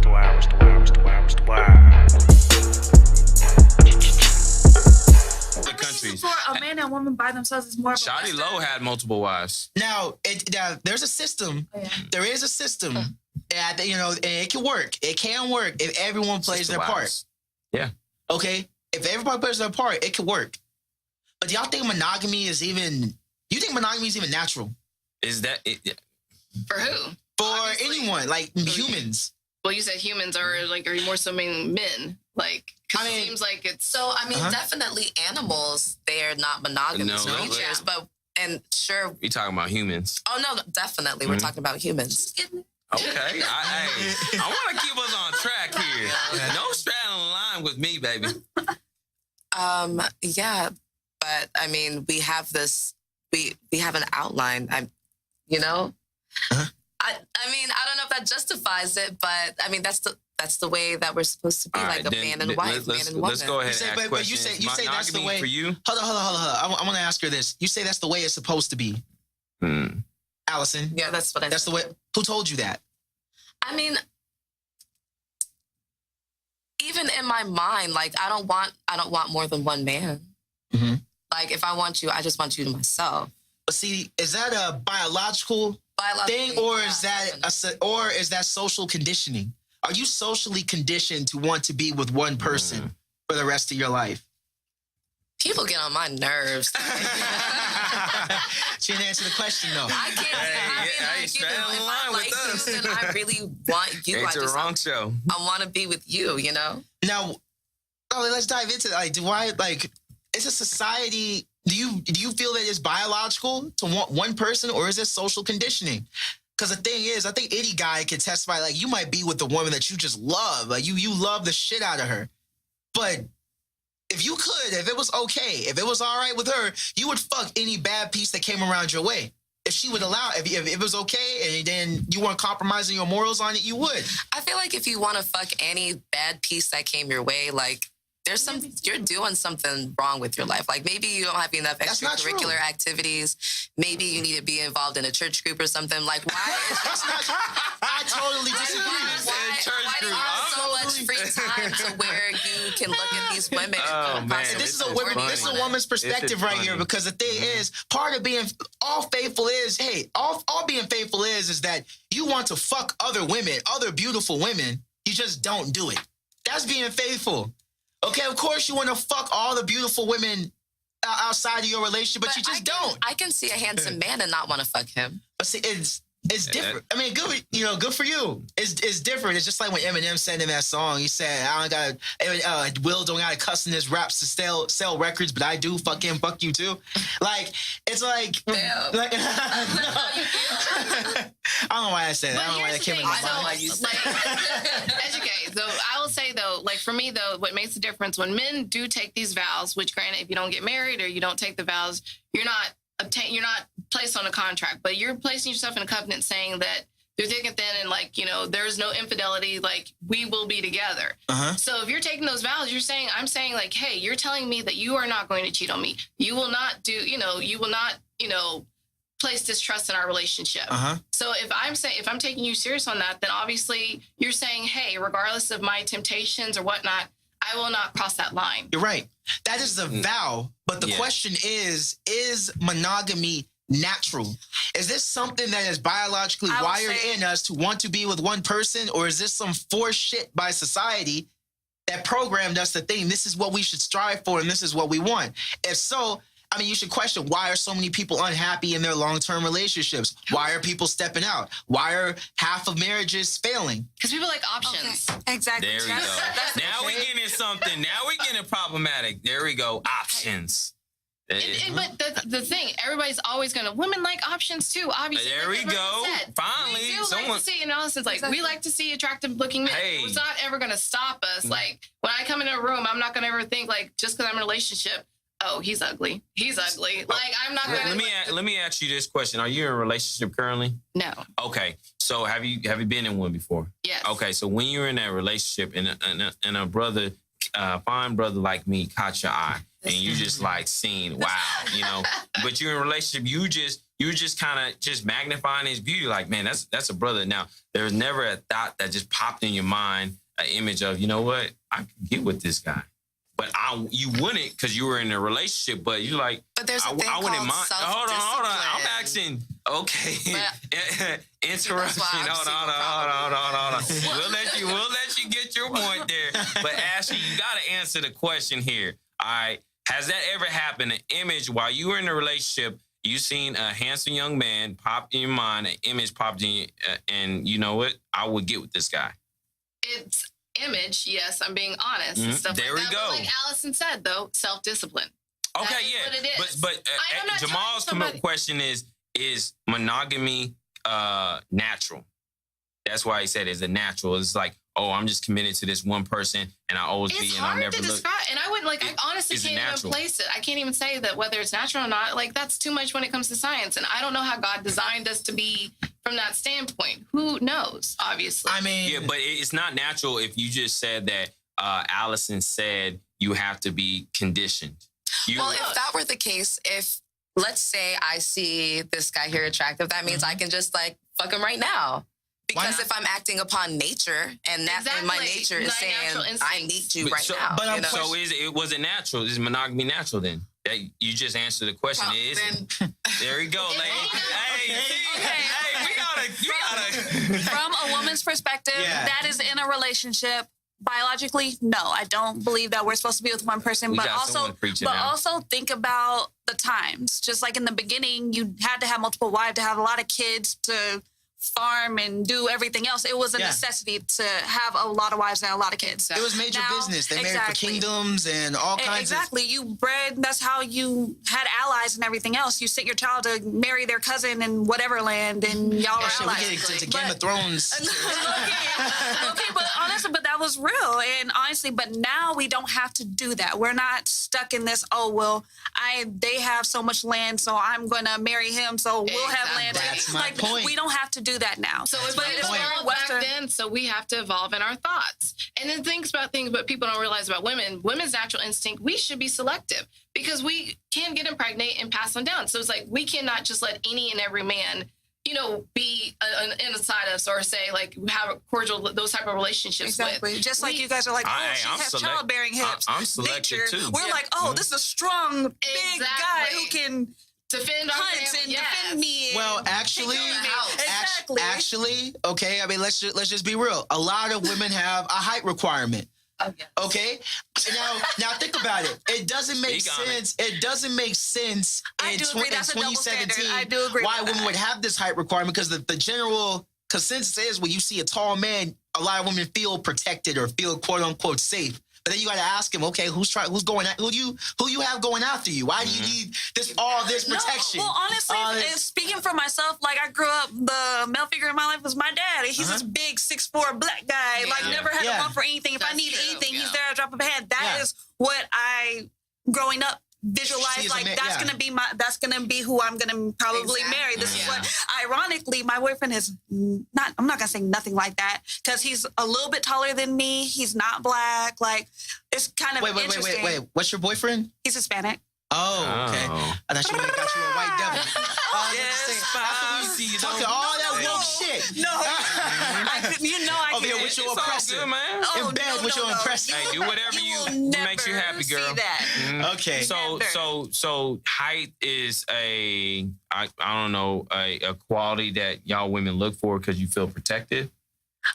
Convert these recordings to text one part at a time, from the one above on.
The countries. For a man and woman by themselves is more of a Shawty Low had multiple wives. Now, there's a system. Oh, yeah. There is a system. And it can work. It can work if everyone plays their part. Yeah. Okay? If everybody plays their part, it can work. But do y'all think monogamy is even... You think monogamy is even natural? Is that... For who? For Obviously. anyone, like humans. Well, you said humans are more so meaning men. Like, I mean, it seems like it's... So, I mean, definitely animals, they're not monogamous No. creatures, and sure... We talking about humans. Oh, no, definitely. We're talking about humans. Okay. I want to keep us on track here. No straddling the line with me, baby. Yeah, but, I mean, we have this... We have an outline, I mean, I don't know if that justifies it, but I mean, that's the way that we're supposed to be, All like a man and wife, man and woman. Let's go ahead and ask questions. You say that's the way. For you? Hold on. I want to ask her this. You say that's the way it's supposed to be. Allison. Yeah, that's what I That's the way. Who told you that? I mean, even in my mind, like I don't want more than one man. Mm-hmm. Like if I want you, I just want you to myself. But see, is that a biological thing, or is that social conditioning? Are you socially conditioned to want to be with one person for the rest of your life? People get on my nerves. She didn't answer the question though. I can't. If I like you, then I really want you. It's a wrong show. I want to be with you. Now, let's dive into is a society? Do you feel that it's biological to want one person, or is it social conditioning? Because the thing is, I think any guy can testify. Like, you might be with the woman that you just love. Like, you love the shit out of her. But if you could, if it was okay, if it was all right with her, you would fuck any bad piece that came around your way. If she would allow, if it was okay, and then you weren't compromising your morals on it, you would. I feel like if you want to fuck any bad piece that came your way, like, you're doing something wrong with your life. Like maybe you don't have enough extracurricular activities. Maybe you need to be involved in a church group or something. Like why? That's not true. I totally disagree. Why do you have so much free time to where you can look at these women? This is a woman's perspective right here, because the thing is, part of being all faithful is, all being faithful is that you want to fuck other women, other beautiful women. You just don't do it. That's being faithful. Okay, of course you want to fuck all the beautiful women outside of your relationship, but you just don't. I can see a handsome man and not want to fuck him. But see, it's different. I mean, good for you. It's different. It's just like when Eminem said in that song, he said, "I don't got Will don't got to cuss in his raps to sell records, but I do fuck you too." Like it's like, like I don't know why I said that. I don't know why that came in my mind. Ejike, so I will say though, like for me though, what makes the difference when men do take these vows, which granted, if you don't get married or you don't take the vows, you're not placed on a contract, but you're placing yourself in a covenant saying that through thick and thin and there's no infidelity, like we will be together. So if you're taking those vows, I'm saying like, hey, you're telling me that you are not going to cheat on me. You will not place distrust in our relationship. So if I'm taking you serious on that, then obviously you're saying, hey, regardless of my temptations or whatnot, I will not cross that line. You're right. That is the vow. But the question is monogamy natural? Is this something that is biologically wired in us to want to be with one person? Or is this some forced shit by society that programmed us to think this is what we should strive for and this is what we want? If so, I mean, you should question, why are so many people unhappy in their long-term relationships? Why are people stepping out? Why are half of marriages failing? Because people like options. Okay. Exactly. There we go. Now we getting something. Now we getting problematic. There we go. Options. But the thing, everybody's always women like options too, obviously. There we go. Finally. We do like to see, Allison's like, we like to see attractive looking men. Hey. It's not ever going to stop us. Like, when I come in a room, I'm not going to ever think, like, just because I'm in a relationship, oh, he's ugly. He's ugly. Like, I'm not going to... Let me ask you this question. Are you in a relationship currently? No. Okay. So have you been in one before? Yes. Okay. So when you're in that relationship and a brother, fine brother like me caught your eye and you just like seen, wow, but you're in a relationship, you're just kind of just magnifying his beauty. Like, man, that's a brother. Now, there's never a thought that just popped in your mind, an image of, you know what, I could get with this guy. But you wouldn't because you were in a relationship. But you're like, but there's a thing I wouldn't called mind. self-discipline. Hold on. I'm asking. Okay, interruption. Hold on. We'll let you get your point there. But Ashley, you got to answer the question here. All right. Has that ever happened? An image while you were in a relationship, you seen a handsome young man pop in your mind, an image popped in, and you know what? I would get with this guy. It's image, yes, I'm being honest and stuff there like we that. go. But like Allison said, though, self-discipline. Okay, That is yeah. what it is. But I'm not Jamal's telling somebody- question is monogamy natural? That's why he said it's a natural. It's like, oh, I'm just committed to this one person and I always It's be and I'll hard never to look. describe, and I wouldn't like. I honestly Is it can't even natural? place it. I can't even say that whether it's natural or not. Like that's too much when it comes to science, and I don't know how God designed us to be from that standpoint. Who knows? Obviously, I mean, Yeah, but it's not natural if you just said that Allison said you have to be conditioned. Well, if that were the case, if let's say I see this guy here attractive, that means I can just like fuck him right now. Because if I'm acting upon nature and that and my Exactly. nature is My saying natural I instincts. need to right now. but I'm you know? So was it natural? Is monogamy natural then? That you just answered the question. Well, It isn't. then- There we go, lady. Hey, Okay. hey, we gotta. From a woman's perspective, Yeah. that is in a relationship. Biologically, no, I don't believe that we're supposed to be with one person. We but got also, someone preaching but now. also think about the times. Just like in the beginning, you had to have multiple wives to have a lot of kids to farm and do everything else. It was a Yeah. necessity to have a lot of wives and a lot of kids. it was major Now, business. They married for exactly. kingdoms and all kinds Exactly. You bred, that's how you had allies and everything else. You sent your child to marry their cousin in whatever land and y'all were of. Shit, we allies. get into Game But- of Thrones. okay, but honestly, but that was real. And honestly, but now we don't have to do that. We're not stuck in this, oh, well, they have so much land, so I'm going to marry him, so we'll have land. That's my point. We don't have to do that now. So it's but been it's very evolved back Western. then, so we have to evolve in our thoughts. And then things, but people don't realize about women. Women's natural instinct, we should be selective because we can get impregnate and pass them down. So it's like we cannot just let any and every man, be inside us or say like have a cordial those type of relationships Exactly. with. Just like you guys are like, oh, she I'm has select- childbearing hips. I'm selective Nature. too. We're like, oh, this is a strong, big guy Exactly. who can Defend our hunt family, and yes. defend me. And Well, actually, take care of me. Act- Exactly. actually, okay. I mean, let's just be real. A lot of women have a height requirement. Oh, yes. Okay. Now think about it. It doesn't make Speak on it. sense. It doesn't make sense I in, do agree. in That's a double standard. 2017 I do agree why with women that. would have this height requirement because the general consensus is when you see a tall man, a lot of women feel protected or feel quote unquote safe. But then you got to ask him, okay, who you have going after you? Why do you need all this protection? No, well, honestly, All and this- speaking for myself, like I grew up, the male figure in my life was my dad. He's this big 6'4" black guy. Like never had to Yeah. want for anything. If I That's need true, anything, he's yeah. there at a drop of a hat. That is what I, growing up, visualized She's a like man- that's yeah. gonna be who I'm gonna probably Exactly. marry. This is Yeah. what ironically my boyfriend is not, I'm not gonna say nothing like that because he's a little bit taller than me. He's not black. Like it's kind of Wait. interesting. What's your boyfriend? He's Hispanic. Oh, okay. Oh. I thought you got you a white devil. Spicy, Talking don't- all that no. woke shit. No, I Over here can't. with your It's all oppressor. good, man. In bed with your oppressor. Hey, do whatever will makes you never happy, girl. See that. Mhm. Okay. So height is I don't know a quality that y'all women look for because you feel protected.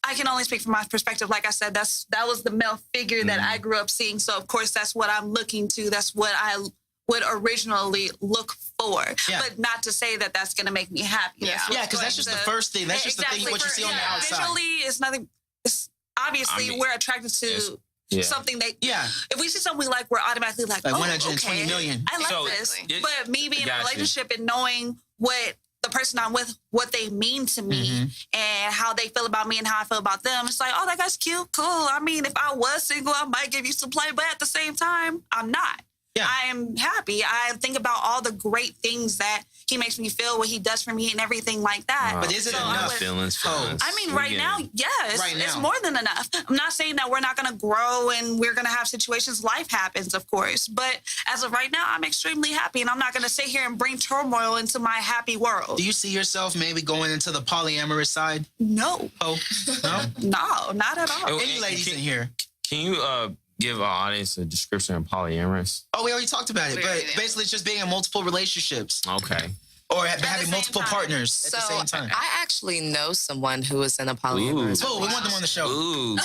I can only speak from my perspective. Like I said, that was the male figure that I grew up seeing. So of course, that's what I'm looking to. That's what I would originally look for. Yeah. But not to say that that's going to make me happy. Yeah. Yeah, because that's just the first thing. That's just the thing what you see on the outside. Visually, it's nothing. It's obviously I mean, we're attracted to yeah. something that. Yeah. If we see something we like, we're automatically like, Like oh, 120 okay, million. I like So, this. it- But me being in a Gotcha. relationship and knowing what the person I'm with, what they mean to me and how they feel about me and how I feel about them, it's like, oh, that guy's cute, cool. I mean, if I was single, I might give you some play, but at the same time, I'm not. Yeah. I am happy. I think about all the great things that he makes me feel, what he does for me, and everything like that. But is it So enough? Feelings. I mean, right now, yes, Right it's now. more than enough. I'm not saying that we're not going to grow and we're going to have situations. Life happens, of course. But as of right now, I'm extremely happy, and I'm not going to sit here and bring turmoil into my happy world. Do you see yourself maybe going into the polyamorous side? No. Oh, no? No, not at all. Any ladies in here? Can you give our audience a description of polyamorous? Oh, we already talked about it, We but already did. basically it's just being in multiple relationships Okay. or the having same multiple time. partners at the same time. I actually know someone who is in a polyamorous. Oh, we want them on the show. Ooh.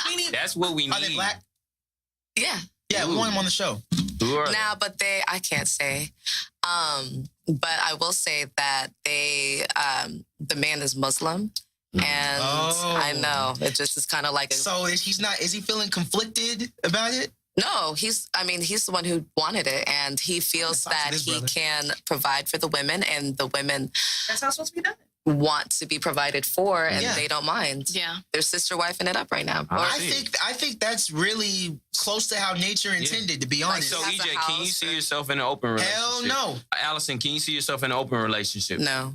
Really? That's what we need. Are they black? Yeah. Yeah, we want them on the show. Who are Now, but I can't say. But I will say that the man is Muslim. And I know it just is kind of like So is he feeling conflicted about it? no, he's the one who wanted it, and he feels talk to that this he brother. can provide for the women, and the women That's how it's supposed to be done. want to be provided for, and Yeah. they don't mind. Yeah. They're sister wifing it up right now. I think that's really close to how nature intended, to be honest. So, Has a EJ, can you house see or- yourself in an open relationship? Hell no. Allison, can you see yourself in an open relationship? No.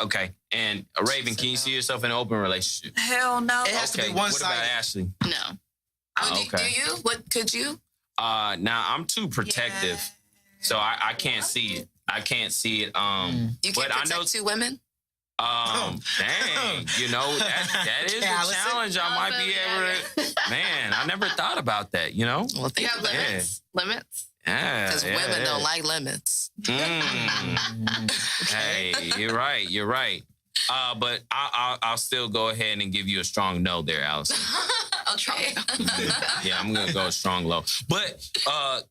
Okay. And Raven, can you see yourself in an open relationship? Hell no. It has to Okay. be what one-sided. about Ashley? No. Do you? What could you? Now I'm too protective, so I can't see it. I can't see it. You but can't I know. protect two women? Dang, that is a Allison. challenge. I might be able to. Man, I never thought about that. You know? Well, You think have about it. limits. Limits. Yeah. Because women don't like limits. Hey, you're right. You're right. But I'll still go ahead and give you a strong no there, Allison. Okay. Yeah, I'm gonna go strong low. But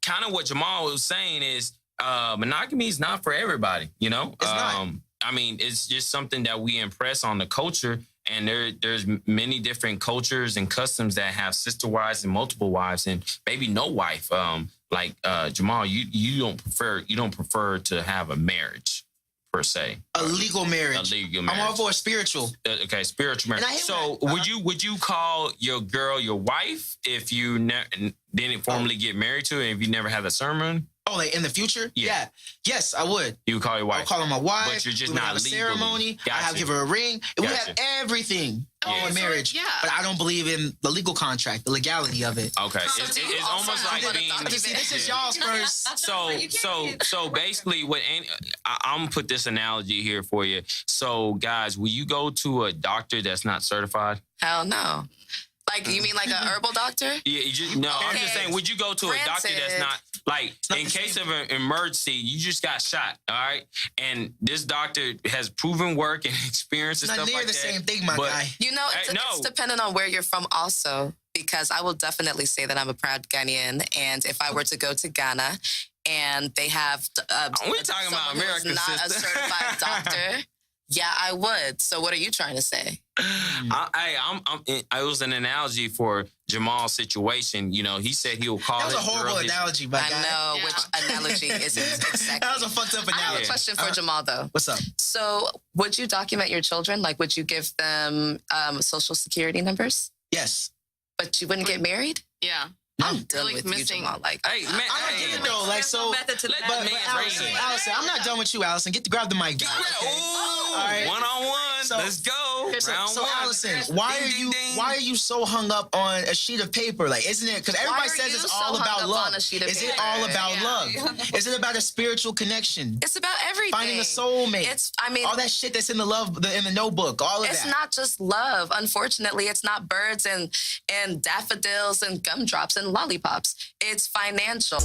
kind of what Jamal was saying is monogamy is not for everybody. You know, It's not. I mean, it's just something that we impress on the culture, and there's many different cultures and customs that have sister wives and multiple wives, and maybe no wife. Like Jamal, you don't prefer to have a marriage per se. A legal marriage. A legal I'm all marriage. for a spiritual. Okay, spiritual marriage. And I hear So that. would you call your girl your wife if you didn't formally get married to her, and if you never had a sermon? Oh, like in the future? Yeah. Yes, I would. You would call your I'll wife. call her my wife. But you're just we would not have a legally. ceremony. I have Gotcha. to give her a ring. We would have Gotcha. everything Yeah. on So, marriage. yeah. But I don't believe in the legal contract, the legality of it. Okay, So it's do you almost also like want a being. document? See, this is y'all's first. So basically, I'm gonna put this analogy here for you. So guys, will you go to a doctor that's not certified? Hell no. Like, you mean like a herbal doctor? Yeah, I'm just Okay. saying, would you go to a doctor that's Granted. not like not in the case same. of an emergency, you just got shot, all right? And this doctor has proven work and experience and Not stuff near like the that. same thing, my but- guy. You know, Hey, it's dependent on where you're from also, because I will definitely say that I'm a proud Ghanaian. And if I were to go to Ghana and they have We're talking about someone who is America, not sister. a certified doctor, yeah, I would. So what are you trying to say? I was an analogy for Jamal's situation. You know, he said he'll call That was a his girl horrible his- analogy, my I guy. know Yeah. which analogy isn't exactly. That was a fucked up I have analogy. a question for Jamal though. What's up? So would you document your children? Like, would you give them social security numbers? Yes. But you wouldn't get married? Yeah. I'm done really with you, missing- Jamal. Like, Hey, man, I hey. get it though. Like, so. method to let that. the But man Allison, raise it. Allison, I'm not done with you, Allison. Grab the mic, guy. Okay? Ooh, right. one-on-one. So- Let's go. So, Round so one. Allison, why Ding, are ding, you ding. why are you so hung up on a sheet of paper? Like, isn't it? Because everybody are says you it's so all hung about up love. on a sheet of Is it paper? all about Yeah. love? Is it about a spiritual connection? it's about everything. Finding a soulmate. I all that shit that's in in the notebook. All of it's that. not just love. Unfortunately, it's not birds and daffodils and gumdrops and lollipops. It's financial.